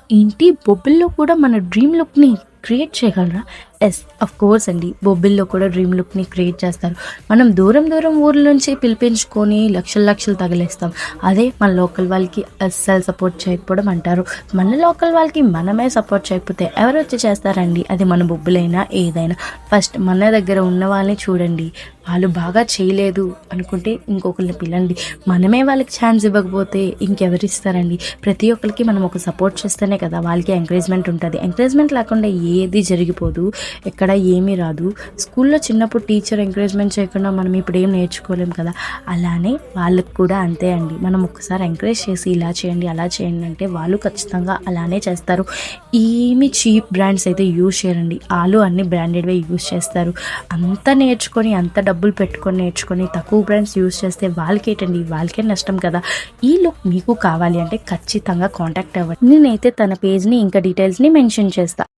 ఏంటి బొబ్బిల్లో కూడా మన డ్రీమ్ లుక్‌ని క్రియేట్ చేయగలరా? యెస్. ఆఫ్‌కోర్స్ అండి. బొబ్బిల్లో కూడా డ్రీమ్ లుక్‌ని క్రియేట్ చేస్తారు. మనం దూరం దూరం ఊర్ల నుంచి పిలిపించుకొని లక్షలు లక్షలు తగిలేస్తాం. అదే మన లోకల్ వాళ్ళకి అస్సలు సపోర్ట్ చేయకపోవడం అంటారు. మన లోకల్ వాళ్ళకి మనమే సపోర్ట్ చేయకపోతే ఎవరొచ్చి చేస్తారండి? అది మన బొబ్బిలైనా ఏదైనా. ఫస్ట్ మన దగ్గర ఉన్న వాళ్ళని చూడండి. వాళ్ళు బాగా చేయలేదు అనుకుంటే ఇంకొకరిని పిలండి. మనమే వాళ్ళకి ఛాన్స్ ఇవ్వకపోతే ఇంకెవరిస్తారండి? ప్రతి ఒక్కరికి మనం ఒక సపోర్ట్ చేస్తేనే కదా వాళ్ళకి ఎంకరేజ్మెంట్ ఉంటుంది. ఎంకరేజ్మెంట్ లేకుండా ఏది జరిగిపోదు. ఎక్కడ ఏమీ రాదు. స్కూల్లో చిన్నప్పుడు టీచర్ ఎంకరేజ్మెంట్ చేయకుండా మనం ఇప్పుడు ఏం నేర్చుకోలేం కదా. అలానే వాళ్ళకి కూడా అంతే అండి. మనం ఒక్కసారి ఎంకరేజ్ చేసి ఇలా చేయండి అలా చేయండి అంటే వాళ్ళు ఖచ్చితంగా అలానే చేస్తారు. ఏమి చీప్ బ్రాండ్స్ అయితే యూజ్ చేయరండి. వాళ్ళు అన్ని బ్రాండెడ్వే యూజ్ చేస్తారు. అంత నేర్చుకొని అంత డబ్బులు పెట్టుకొని నేర్చుకొని తక్కువ బ్రాండ్స్ యూజ్ చేస్తే వాళ్ళకేటండి, వాళ్ళకే నష్టం కదా. ఈ లుక్ మీకు కావాలి అంటే ఖచ్చితంగా కాంటాక్ట్ అవ్వండి. నేనైతే తన పేజ్ని ఇంకా డీటెయిల్స్ని మెన్షన్ చేస్తాను.